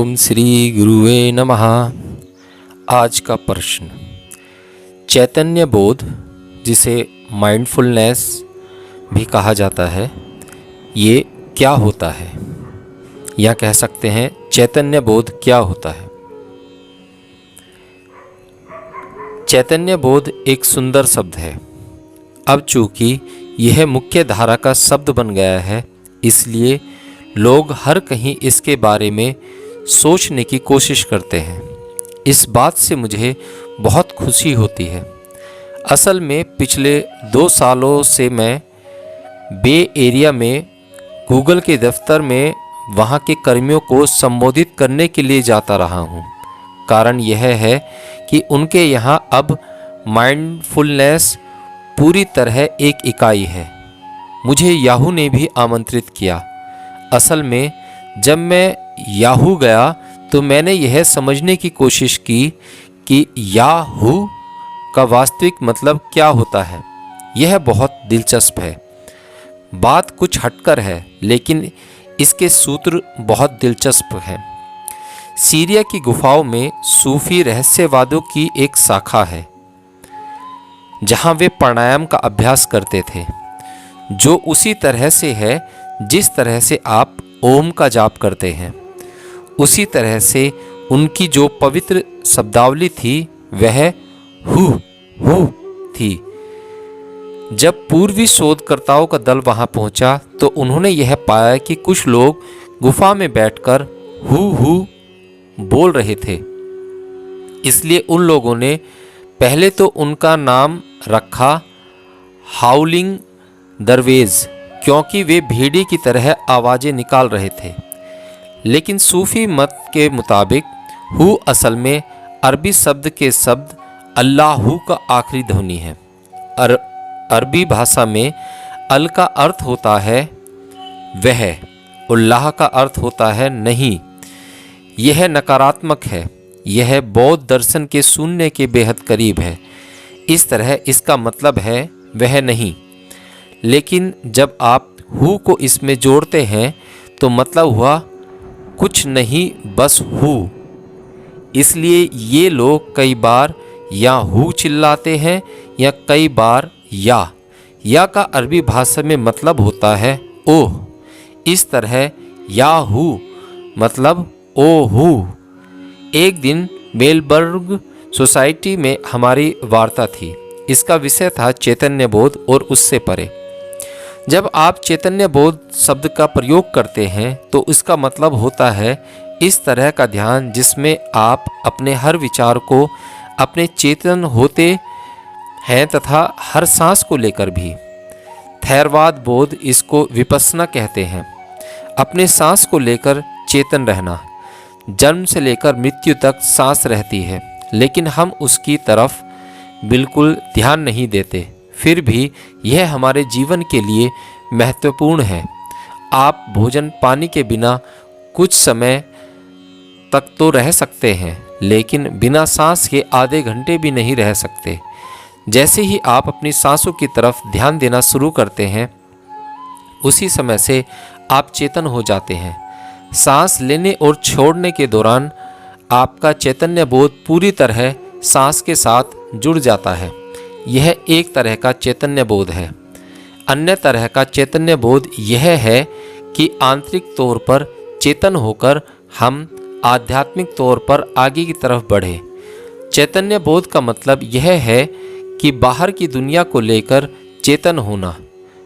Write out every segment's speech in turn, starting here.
ओम श्री गुरुवे नमः। आज का प्रश्न, चैतन्य बोध जिसे माइंडफुलनेस भी कहा जाता है, ये क्या होता है? या कह सकते हैं चैतन्य बोध क्या होता है? चैतन्य बोध एक सुंदर शब्द है। अब चूंकि यह मुख्य धारा का शब्द बन गया है, इसलिए लोग हर कहीं इसके बारे में सोचने की कोशिश करते हैं। इस बात से मुझे बहुत खुशी होती है। असल में पिछले 2 सालों से मैं बे एरिया में गूगल के दफ्तर में वहाँ के कर्मियों को संबोधित करने के लिए जाता रहा हूँ। कारण यह है कि उनके यहाँ अब माइंडफुलनेस पूरी तरह एक इकाई है। मुझे याहू ने भी आमंत्रित किया। असल में जब मैं याहू गया तो मैंने यह समझने की कोशिश की कि याहू का वास्तविक मतलब क्या होता है। यह बहुत दिलचस्प है। बात कुछ हटकर है, लेकिन इसके सूत्र बहुत दिलचस्प हैं। सीरिया की गुफाओं में सूफी रहस्यवादों की एक शाखा है, जहां वे प्राणायाम का अभ्यास करते थे, जो उसी तरह से है जिस तरह से आप ओम का जाप करते हैं। उसी तरह से उनकी जो पवित्र शब्दावली थी वह हु थी। जब पूर्वी शोधकर्ताओं का दल वहां पहुंचा तो उन्होंने यह पाया कि कुछ लोग गुफा में बैठकर हु बोल रहे थे। इसलिए उन लोगों ने पहले तो उनका नाम रखा हाउलिंग दरवेज, क्योंकि वे भेड़ी की तरह आवाज़ें निकाल रहे थे। लेकिन सूफी मत के मुताबिक हु असल में अरबी शब्द के शब्द अल्लाहू का आखिरी ध्वनि है। अरबी भाषा में अल का अर्थ होता है वह, उल्लाह का अर्थ होता है नहीं। यह नकारात्मक है। यह बौद्ध दर्शन के शून्य के बेहद करीब है। इस तरह इसका मतलब है वह नहीं। लेकिन जब आप हु को इसमें जोड़ते हैं तो मतलब हुआ कुछ नहीं, बस हु। इसलिए ये लोग कई बार या हु चिल्लाते हैं या कई बार या का अरबी भाषा में मतलब होता है ओह। इस तरह या हु मतलब ओ हु। एक दिन मेलबर्ग सोसाइटी में हमारी वार्ता थी। इसका विषय था चैतन्य बोध और उससे परे। जब आप चैतन्य बोध शब्द का प्रयोग करते हैं तो इसका मतलब होता है इस तरह का ध्यान जिसमें आप अपने हर विचार को अपने चेतन होते हैं तथा हर सांस को लेकर भी। थैरवाद बोध इसको विपस्सना कहते हैं। अपने सांस को लेकर चेतन रहना। जन्म से लेकर मृत्यु तक सांस रहती है, लेकिन हम उसकी तरफ बिल्कुल ध्यान नहीं देते। फिर भी यह हमारे जीवन के लिए महत्वपूर्ण है। आप भोजन पानी के बिना कुछ समय तक तो रह सकते हैं, लेकिन बिना सांस के आधे घंटे भी नहीं रह सकते। जैसे ही आप अपनी सांसों की तरफ ध्यान देना शुरू करते हैं, उसी समय से आप चेतन हो जाते हैं। सांस लेने और छोड़ने के दौरान आपका चैतन्य बोध पूरी तरह सांस के साथ जुड़ जाता है। यह एक तरह का चैतन्य बोध है। अन्य तरह का चैतन्य बोध यह है कि आंतरिक तौर पर चेतन होकर हम आध्यात्मिक तौर पर आगे की तरफ बढ़े। चैतन्य बोध का मतलब यह है कि बाहर की दुनिया को लेकर चेतन होना।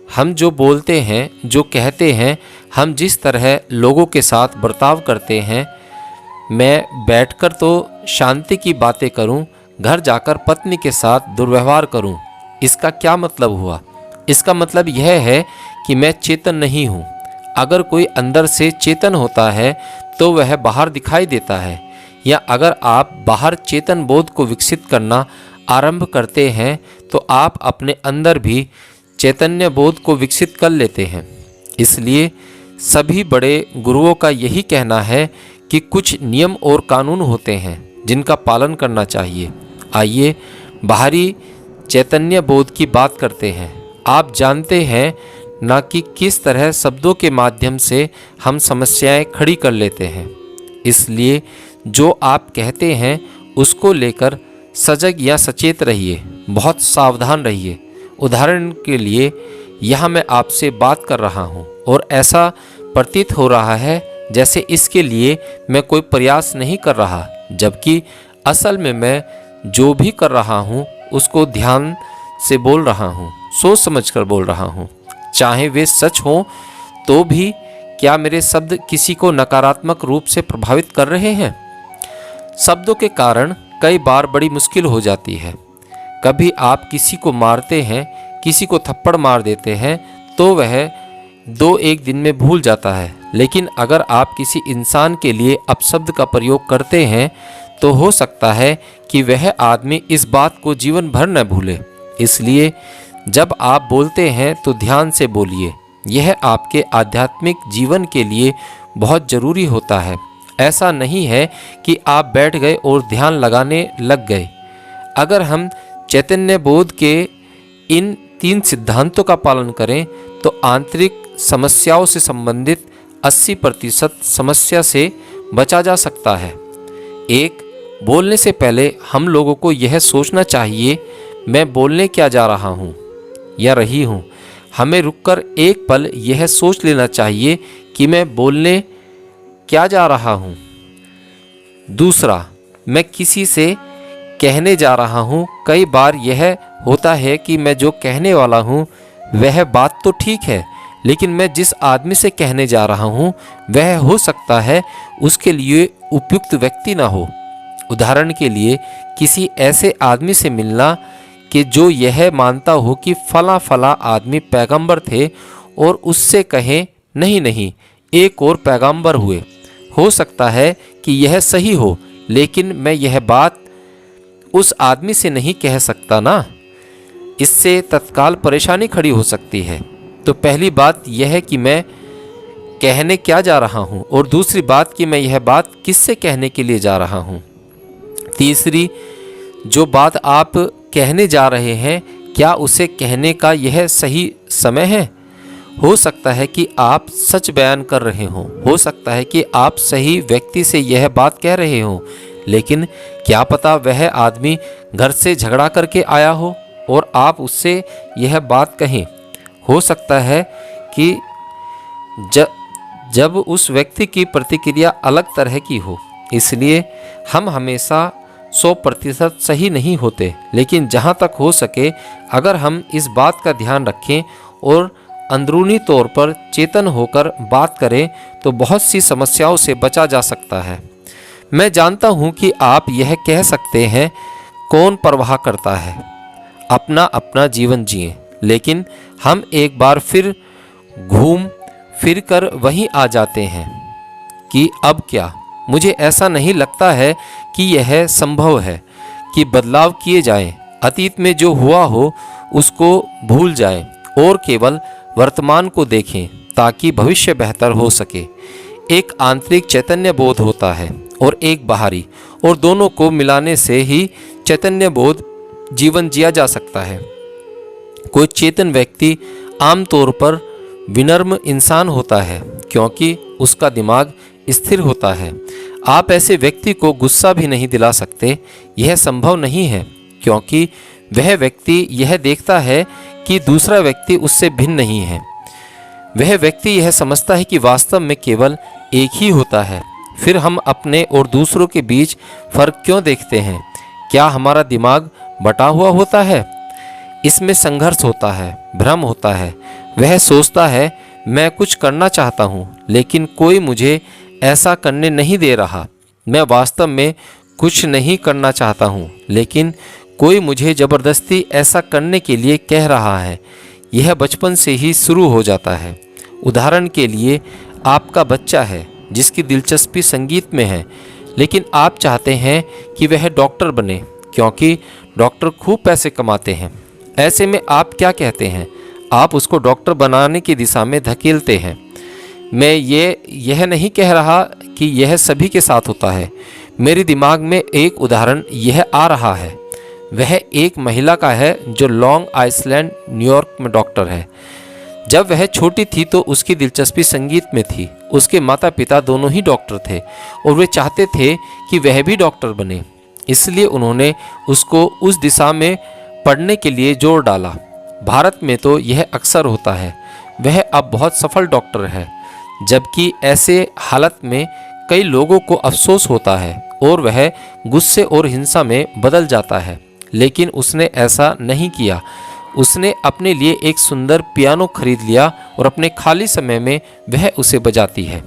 हम जो बोलते हैं, जो कहते हैं, हम जिस तरह लोगों के साथ बर्ताव करते हैं। मैं बैठकर तो शांति की बातें करूं, घर जाकर पत्नी के साथ दुर्व्यवहार करूं। इसका क्या मतलब हुआ? इसका मतलब यह है कि मैं चेतन नहीं हूं। अगर कोई अंदर से चेतन होता है तो वह बाहर दिखाई देता है। या अगर आप बाहर चेतन बोध को विकसित करना आरंभ करते हैं तो आप अपने अंदर भी चैतन्य बोध को विकसित कर लेते हैं। इसलिए सभी बड़े गुरुओं का यही कहना है कि कुछ नियम और कानून होते हैं जिनका पालन करना चाहिए। आइए बाहरी चैतन्य बोध की बात करते हैं। आप जानते हैं ना कि किस तरह शब्दों के माध्यम से हम समस्याएं खड़ी कर लेते हैं। इसलिए जो आप कहते हैं उसको लेकर सजग या सचेत रहिए, बहुत सावधान रहिए। उदाहरण के लिए यहाँ मैं आपसे बात कर रहा हूँ और ऐसा प्रतीत हो रहा है जैसे इसके लिए मैं कोई प्रयास नहीं कर रहा, जबकि असल में मैं जो भी कर रहा हूँ उसको ध्यान से बोल रहा हूँ, सोच समझकर बोल रहा हूँ। चाहे वे सच हों तो भी क्या मेरे शब्द किसी को नकारात्मक रूप से प्रभावित कर रहे हैं? शब्दों के कारण कई बार बड़ी मुश्किल हो जाती है। कभी आप किसी को मारते हैं, किसी को थप्पड़ मार देते हैं तो वह 2-1 दिन में भूल जाता है, लेकिन अगर आप किसी इंसान के लिए अपशब्द का प्रयोग करते हैं तो हो सकता है कि वह आदमी इस बात को जीवन भर न भूले। इसलिए जब आप बोलते हैं तो ध्यान से बोलिए। यह आपके आध्यात्मिक जीवन के लिए बहुत ज़रूरी होता है। ऐसा नहीं है कि आप बैठ गए और ध्यान लगाने लग गए। अगर हम चैतन्य बोध के इन 3 सिद्धांतों का पालन करें तो आंतरिक समस्याओं से संबंधित 80% समस्या से बचा जा सकता है। 1. बोलने से पहले हम लोगों को यह सोचना चाहिए, मैं बोलने क्या जा रहा हूँ या रही हूँ। हमें रुककर एक पल यह सोच लेना चाहिए कि मैं बोलने क्या जा रहा हूँ। 2. मैं किसी से कहने जा रहा हूँ। कई बार यह होता है कि मैं जो कहने वाला हूँ वह बात तो ठीक है, लेकिन मैं जिस आदमी से कहने जा रहा हूँ वह हो सकता है उसके लिए उपयुक्त व्यक्ति ना हो। उदाहरण के लिए किसी ऐसे आदमी से मिलना कि जो यह मानता हो कि फला फला आदमी पैगंबर थे और उससे कहें नहीं नहीं एक और पैगंबर हुए। हो सकता है कि यह सही हो, लेकिन मैं यह बात उस आदमी से नहीं कह सकता ना। इससे तत्काल परेशानी खड़ी हो सकती है। तो पहली बात यह है कि मैं कहने क्या जा रहा हूँ, और दूसरी बात कि मैं यह बात किससे कहने के लिए जा रहा हूँ। तीसरी, जो बात आप कहने जा रहे हैं क्या उसे कहने का यह सही समय है? हो सकता है कि आप सच बयान कर रहे हो सकता है कि आप सही व्यक्ति से यह बात कह रहे हो, लेकिन क्या पता वह आदमी घर से झगड़ा करके आया हो और आप उससे यह बात कहें। हो सकता है कि जब उस व्यक्ति की प्रतिक्रिया अलग तरह की हो। इसलिए हम हमेशा 100% सही नहीं होते, लेकिन जहाँ तक हो सके अगर हम इस बात का ध्यान रखें और अंदरूनी तौर पर चेतन होकर बात करें तो बहुत सी समस्याओं से बचा जा सकता है। मैं जानता हूँ कि आप यह कह सकते हैं, कौन परवाह करता है, अपना अपना जीवन जिएं। लेकिन हम एक बार फिर घूम फिर कर वहीं आ जाते हैं कि अब क्या। मुझे ऐसा नहीं लगता है कि यह संभव है कि बदलाव किए जाएं। अतीत में जो हुआ हो उसको भूल जाएं और केवल वर्तमान को देखें ताकि भविष्य बेहतर हो सके। एक आंतरिक चैतन्य बोध होता है और एक बाहरी, और दोनों को मिलाने से ही चैतन्य बोध जीवन जिया जा सकता है। कोई चेतन व्यक्ति आमतौर पर विनम्र इंसान होता है क्योंकि उसका दिमाग स्थिर होता है। आप ऐसे व्यक्ति को गुस्सा भी नहीं दिला सकते। यह संभव नहीं है क्योंकि वह व्यक्ति यह देखता है कि दूसरा व्यक्ति उससे भिन्न नहीं है। वह व्यक्ति यह समझता है कि वास्तव में केवल एक ही होता है। फिर हम अपने और दूसरों के बीच फर्क क्यों देखते हैं? क्या हमारा दिमाग बटा हुआ होता है? इसमें संघर्ष होता है, भ्रम होता है। वह सोचता है मैं कुछ करना चाहता हूँ लेकिन कोई मुझे ऐसा करने नहीं दे रहा। मैं वास्तव में कुछ नहीं करना चाहता हूँ लेकिन कोई मुझे ज़बरदस्ती ऐसा करने के लिए कह रहा है। यह बचपन से ही शुरू हो जाता है। उदाहरण के लिए आपका बच्चा है जिसकी दिलचस्पी संगीत में है, लेकिन आप चाहते हैं कि वह डॉक्टर बने क्योंकि डॉक्टर खूब पैसे कमाते हैं। ऐसे में आप क्या कहते हैं? आप उसको डॉक्टर बनाने की दिशा में धकेलते हैं। मैं यह नहीं कह रहा कि यह सभी के साथ होता है। मेरे दिमाग में एक उदाहरण यह आ रहा है। वह एक महिला का है जो लॉन्ग आइलैंड न्यूयॉर्क में डॉक्टर है। जब वह छोटी थी तो उसकी दिलचस्पी संगीत में थी। उसके माता पिता दोनों ही डॉक्टर थे और वे चाहते थे कि वह भी डॉक्टर बने, इसलिए उन्होंने उसको उस दिशा में पढ़ने के लिए जोर डाला। भारत में तो यह अक्सर होता है। वह अब बहुत सफल डॉक्टर है, जबकि ऐसे हालत में कई लोगों को अफसोस होता है और वह गुस्से और हिंसा में बदल जाता है। लेकिन उसने ऐसा नहीं किया। उसने अपने लिए एक सुंदर पियानो खरीद लिया और अपने खाली समय में वह उसे बजाती है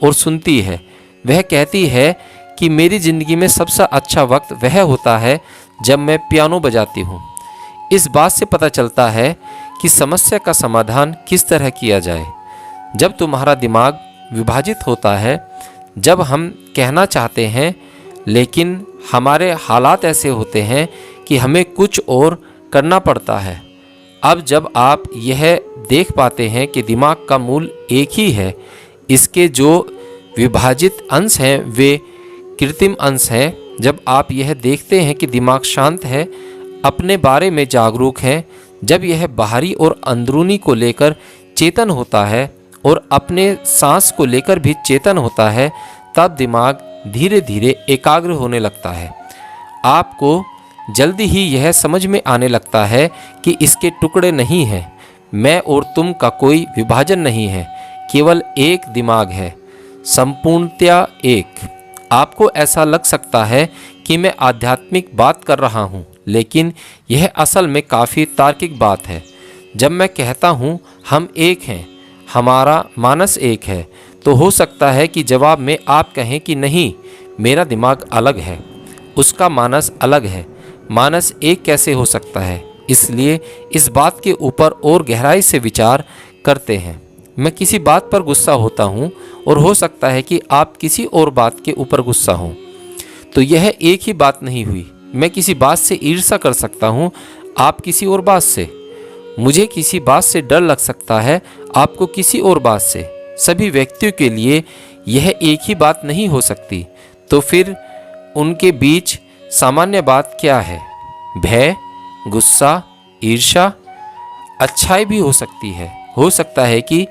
और सुनती है। वह कहती है कि मेरी ज़िंदगी में सबसे अच्छा वक्त वह होता है जब मैं पियानो बजाती हूँ। इस बात से पता चलता है कि समस्या का समाधान किस तरह किया जाए। जब तुम्हारा दिमाग विभाजित होता है, जब हम कहना चाहते हैं लेकिन हमारे हालात ऐसे होते हैं कि हमें कुछ और करना पड़ता है। अब जब आप यह देख पाते हैं कि दिमाग का मूल एक ही है, इसके जो विभाजित अंश हैं वे कृत्रिम अंश हैं, जब आप यह देखते हैं कि दिमाग शांत है, अपने बारे में जागरूक है, जब यह बाहरी और अंदरूनी को लेकर चेतन होता है और अपने सांस को लेकर भी चेतन होता है, तब दिमाग धीरे धीरे एकाग्र होने लगता है। आपको जल्दी ही यह समझ में आने लगता है कि इसके टुकड़े नहीं हैं। मैं और तुम का कोई विभाजन नहीं है, केवल एक दिमाग है, संपूर्णतया एक। आपको ऐसा लग सकता है कि मैं आध्यात्मिक बात कर रहा हूँ, लेकिन यह असल में काफ़ी तार्किक बात है। जब मैं कहता हूँ हम एक हैं, हमारा मानस एक है, तो हो सकता है कि जवाब में आप कहें कि नहीं, मेरा दिमाग अलग है, उसका मानस अलग है। मानस एक कैसे हो सकता है? इसलिए इस बात के ऊपर और गहराई से विचार करते हैं। मैं किसी बात पर गुस्सा होता हूँ और हो सकता है कि आप किसी और बात के ऊपर गुस्सा हों, तो यह एक ही बात नहीं हुई। मैं किसी बात से ईर्ष्या कर सकता हूँ, आप किसी और बात से। मुझे किसी बात से डर लग सकता है, आपको किसी और बात से। सभी व्यक्तियों के लिए यह एक ही बात नहीं हो सकती। तो फिर उनके बीच सामान्य बात क्या है? भय, गुस्सा, ईर्ष्या। अच्छाई भी हो सकती है। हो सकता है कि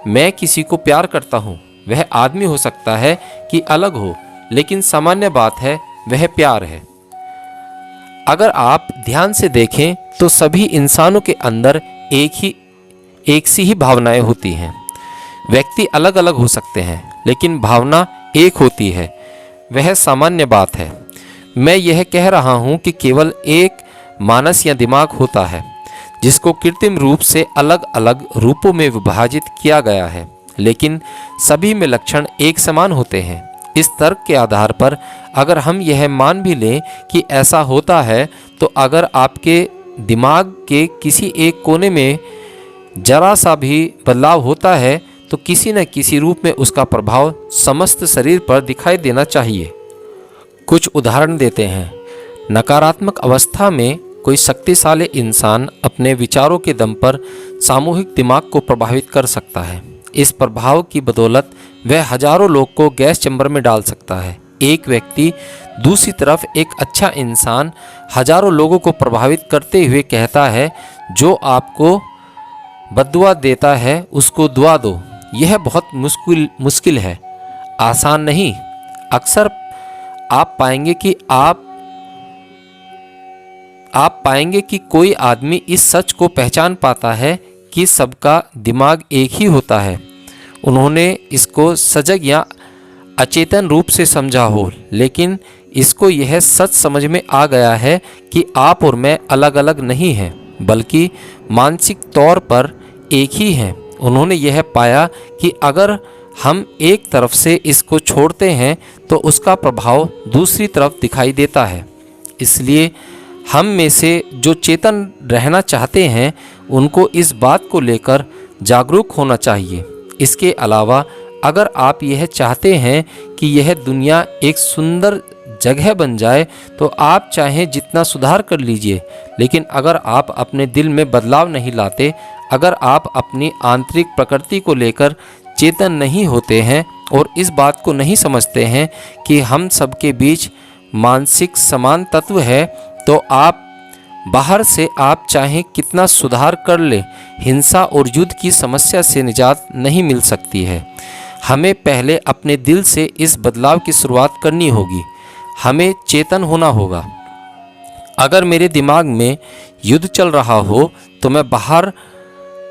मैं किसी को प्यार करता हूँ। वह आदमी हो सकता है कि अलग हो, लेकिन सामान्य बात है, वह प्यार है। अगर आप ध्यान से देखें तो सभी इंसानों के अंदर एक सी ही भावनाएं होती हैं। व्यक्ति अलग अलग हो सकते हैं, लेकिन भावना एक होती है। वह सामान्य बात है। मैं यह कह रहा हूँ कि केवल एक मानस या दिमाग होता है, जिसको कृत्रिम रूप से अलग अलग रूपों में विभाजित किया गया है, लेकिन सभी में लक्षण एक समान होते हैं। इस तर्क के आधार पर अगर हम यह मान भी लें कि ऐसा होता है, तो अगर आपके दिमाग के किसी एक कोने में जरा सा भी बदलाव होता है, तो किसी न किसी रूप में उसका प्रभाव समस्त शरीर पर दिखाई देना चाहिए। कुछ उदाहरण देते हैं। नकारात्मक अवस्था में कोई शक्तिशाली इंसान अपने विचारों के दम पर सामूहिक दिमाग को प्रभावित कर सकता है। इस प्रभाव की बदौलत वह हजारों लोग को गैस चैम्बर में डाल सकता है। एक व्यक्ति दूसरी तरफ एक अच्छा इंसान हजारों लोगों को प्रभावित करते हुए कहता है, जो आपको बद्दुआ देता है उसको दुआ दो। यह बहुत मुश्किल है, आसान नहीं। अक्सर आप पाएंगे कि कोई आदमी इस सच को पहचान पाता है कि सबका दिमाग एक ही होता है। उन्होंने इसको सजग या अचेतन रूप से समझा हो, लेकिन इसको यह सच समझ में आ गया है कि आप और मैं अलग अलग नहीं हैं, बल्कि मानसिक तौर पर एक ही हैं। उन्होंने यह पाया कि अगर हम एक तरफ से इसको छोड़ते हैं तो उसका प्रभाव दूसरी तरफ दिखाई देता है। इसलिए हम में से जो चेतन रहना चाहते हैं, उनको इस बात को लेकर जागरूक होना चाहिए। इसके अलावा अगर आप यह चाहते हैं कि यह दुनिया एक सुंदर जगह बन जाए, तो आप चाहें जितना सुधार कर लीजिए, लेकिन अगर आप अपने दिल में बदलाव नहीं लाते, अगर आप अपनी आंतरिक प्रकृति को लेकर चेतन नहीं होते हैं और इस बात को नहीं समझते हैं कि हम सबके बीच मानसिक समान तत्व है, तो आप बाहर से आप चाहे कितना सुधार कर ले, हिंसा और युद्ध की समस्या से निजात नहीं मिल सकती है। हमें पहले अपने दिल से इस बदलाव की शुरुआत करनी होगी। हमें चेतन होना होगा। अगर मेरे दिमाग में युद्ध चल रहा हो तो मैं बाहर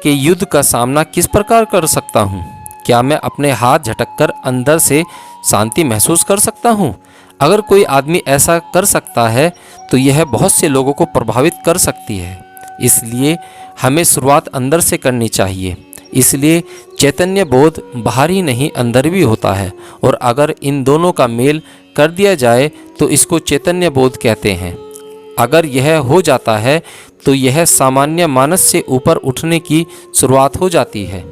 के युद्ध का सामना किस प्रकार कर सकता हूँ? क्या मैं अपने हाथ झटककर अंदर से शांति महसूस कर सकता हूँ? अगर कोई आदमी ऐसा कर सकता है तो यह बहुत से लोगों को प्रभावित कर सकती है। इसलिए हमें शुरुआत अंदर से करनी चाहिए। इसलिए चैतन्य बोध बाहर ही नहीं अंदर भी होता है, और अगर इन दोनों का मेल कर दिया जाए तो इसको चैतन्य बोध कहते हैं। अगर यह हो जाता है तो यह सामान्य मानस से ऊपर उठने की शुरुआत हो जाती है।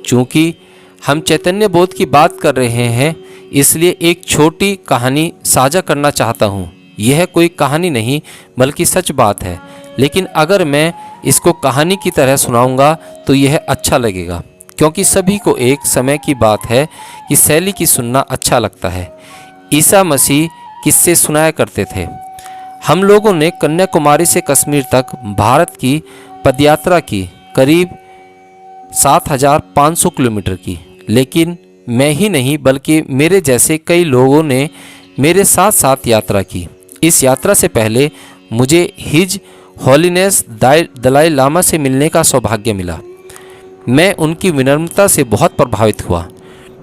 चूँकि हम चैतन्य बोध की बात कर रहे हैं, इसलिए एक छोटी कहानी साझा करना चाहता हूँ। यह कोई कहानी नहीं बल्कि सच बात है, लेकिन अगर मैं इसको कहानी की तरह सुनाऊंगा तो यह अच्छा लगेगा, क्योंकि सभी को एक समय की बात है कि शैली की सुनना अच्छा लगता है। ईसा मसीह किस्से सुनाया करते थे। हम लोगों ने कन्याकुमारी से कश्मीर तक भारत की पदयात्रा की, करीब 7,500 किलोमीटर की। लेकिन मैं ही नहीं बल्कि मेरे जैसे कई लोगों ने मेरे साथ साथ यात्रा की। इस यात्रा से पहले मुझे हिज होलीनेस दलाई लामा से मिलने का सौभाग्य मिला। मैं उनकी विनम्रता से बहुत प्रभावित हुआ।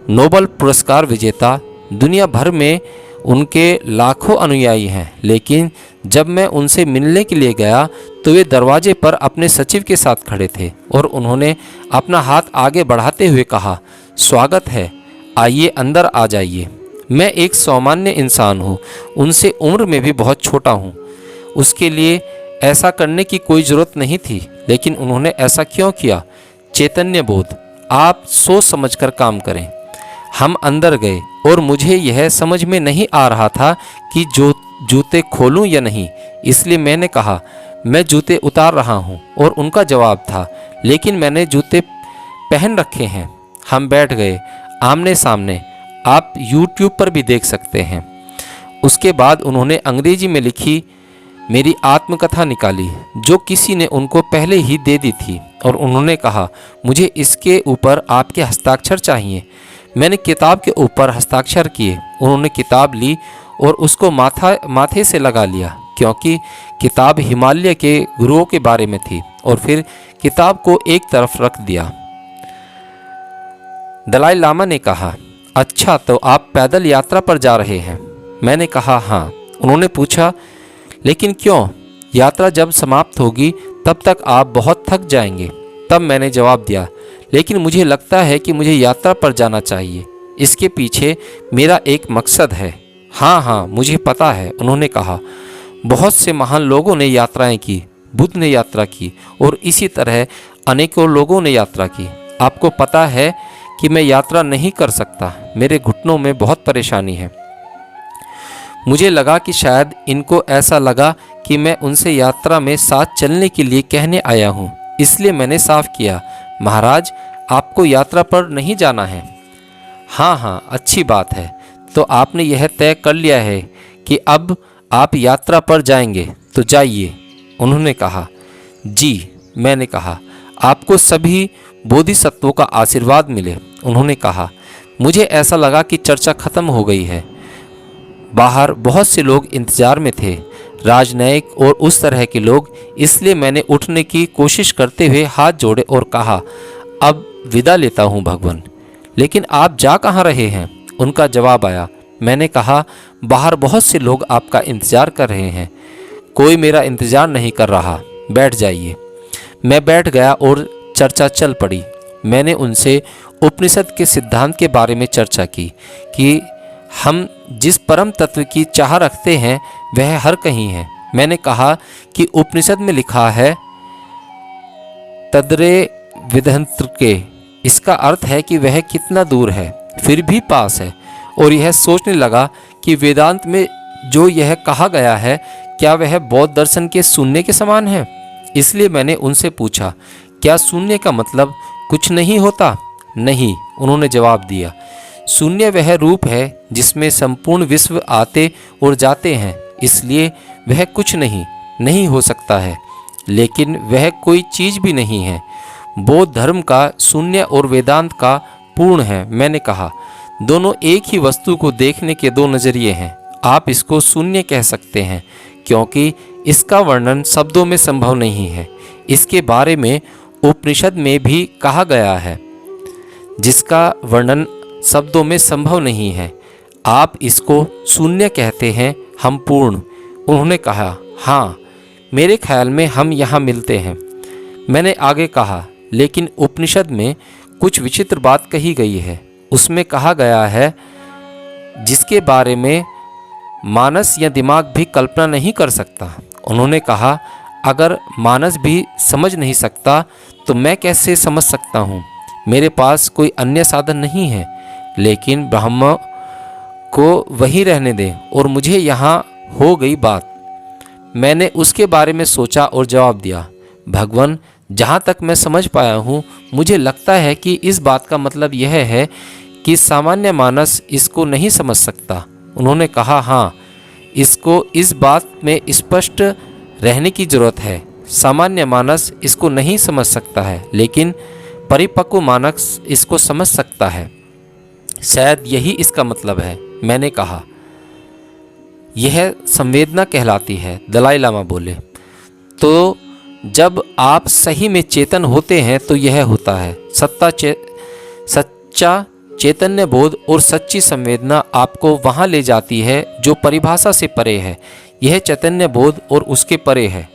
नोबेल पुरस्कार विजेता, दुनिया भर में उनके लाखों अनुयायी हैं, लेकिन जब मैं उनसे मिलने के लिए गया तो वे दरवाजे पर अपने सचिव के साथ खड़े थे और उन्होंने अपना हाथ आगे बढ़ाते हुए कहा, स्वागत है, आइए अंदर आ जाइए। मैं एक सामान्य इंसान हूँ, उनसे उम्र में भी बहुत छोटा हूँ। उसके लिए ऐसा करने की कोई ज़रूरत नहीं थी, लेकिन उन्होंने ऐसा क्यों किया? चैतन्य बोध। आप सोच समझकर काम करें। हम अंदर गए और मुझे यह समझ में नहीं आ रहा था कि जूते खोलूं या नहीं, इसलिए मैंने कहा, मैं जूते उतार रहा हूं, और उनका जवाब था, लेकिन मैंने जूते पहन रखे हैं। हम बैठ गए आमने सामने। आप YouTube पर भी देख सकते हैं। उसके बाद उन्होंने अंग्रेजी में लिखी मेरी आत्मकथा निकाली, जो किसी ने उनको पहले ही दे दी थी, और उन्होंने कहा, मुझे इसके ऊपर आपके हस्ताक्षर चाहिए। मैंने किताब के ऊपर हस्ताक्षर किए। उन्होंने किताब ली और उसको माथे से लगा लिया, क्योंकि किताब हिमालय के गुरुओं के बारे में थी, और फिर किताब को एक तरफ रख दिया। दलाई लामा ने कहा, अच्छा, तो आप पैदल यात्रा पर जा रहे हैं? मैंने कहा, हाँ। उन्होंने पूछा, लेकिन क्यों? यात्रा जब समाप्त होगी तब तक आप बहुत थक जाएंगे। तब मैंने जवाब दिया, लेकिन मुझे लगता है कि मुझे यात्रा पर जाना चाहिए। इसके पीछे मेरा एक मकसद है। हाँ हाँ, मुझे पता है, उन्होंने कहा। बहुत से महान लोगों ने यात्राएं की। बुद्ध ने यात्रा की, और इसी तरह अनेकों लोगों ने यात्रा की। आपको पता है कि मैं यात्रा नहीं कर सकता। मेरे घुटनों में बहुत परेशानी है। मुझे लगा कि शायद इनको ऐसा लगा कि मैं उनसे यात्रा में साथ चलने के लिए कहने आया हूँ, इसलिए मैंने साफ किया, महाराज, आपको यात्रा पर नहीं जाना है। हाँ हाँ, अच्छी बात है। तो आपने यह तय कर लिया है कि अब आप यात्रा पर जाएंगे, तो जाइए, उन्होंने कहा। जी, मैंने कहा, आपको सभी बोधिसत्वों का आशीर्वाद मिले, उन्होंने कहा। मुझे ऐसा लगा कि चर्चा खत्म हो गई है। बाहर बहुत से लोग इंतजार में थे, राजनयिक और उस तरह के लोग। इसलिए मैंने उठने की कोशिश करते हुए हाथ जोड़े और कहा, अब विदा लेता हूँ भगवान। लेकिन आप जा कहाँ रहे हैं? उनका जवाब आया। मैंने कहा, बाहर बहुत से लोग आपका इंतजार कर रहे हैं। कोई मेरा इंतजार नहीं कर रहा, बैठ जाइए। मैं बैठ गया और चर्चा चल पड़ी। मैंने उनसे उपनिषद के सिद्धांत के बारे में चर्चा की कि हम जिस परम तत्व की चाह रखते हैं वह हर कहीं है। मैंने कहा कि उपनिषद में लिखा है तद्रे विधंत्र के, इसका अर्थ है कि वह कितना दूर है फिर भी पास है। और यह सोचने लगा कि वेदांत में जो यह कहा गया है, क्या वह बौद्ध दर्शन के शून्य के समान है? इसलिए मैंने उनसे पूछा, क्या शून्य का मतलब कुछ नहीं होता? नहीं, उन्होंने जवाब दिया। शून्य वह रूप है जिसमें संपूर्ण विश्व आते और जाते हैं, इसलिए वह कुछ नहीं, नहीं हो सकता है, लेकिन वह कोई चीज़ भी नहीं है। बौद्ध धर्म का शून्य और वेदांत का पूर्ण है। मैंने कहा, दोनों एक ही वस्तु को देखने के दो नज़रिए हैं। आप इसको शून्य कह सकते हैं क्योंकि इसका वर्णन शब्दों में संभव नहीं है। इसके बारे में उपनिषद में भी कहा गया है, जिसका वर्णन शब्दों में संभव नहीं है। आप इसको शून्य कहते हैं, हम पूर्ण। उन्होंने कहा, हाँ, मेरे ख्याल में हम यहाँ मिलते हैं। मैंने आगे कहा, लेकिन उपनिषद में कुछ विचित्र बात कही गई है। उसमें कहा गया है जिसके बारे में मानस या दिमाग भी कल्पना नहीं कर सकता। उन्होंने कहा, अगर मानस भी समझ नहीं सकता तो मैं कैसे समझ सकता हूँ? मेरे पास कोई अन्य साधन नहीं है। लेकिन ब्रह्म को वहीं रहने दें और मुझे यहाँ हो गई बात। मैंने उसके बारे में सोचा और जवाब दिया, भगवान, जहाँ तक मैं समझ पाया हूँ, मुझे लगता है कि इस बात का मतलब यह है कि सामान्य मानस इसको नहीं समझ सकता। उन्होंने कहा, हाँ, इसको इस बात में स्पष्ट रहने की ज़रूरत है। सामान्य मानस इसको नहीं समझ सकता है, लेकिन परिपक्व मानस इसको समझ सकता है। शायद यही इसका मतलब है। मैंने कहा, यह संवेदना कहलाती है। दलाई लामा बोले, तो जब आप सही में चेतन होते हैं तो यह होता है। सच्चा चैतन्य बोध और सच्ची संवेदना आपको वहाँ ले जाती है जो परिभाषा से परे है। यह चैतन्य बोध और उसके परे है।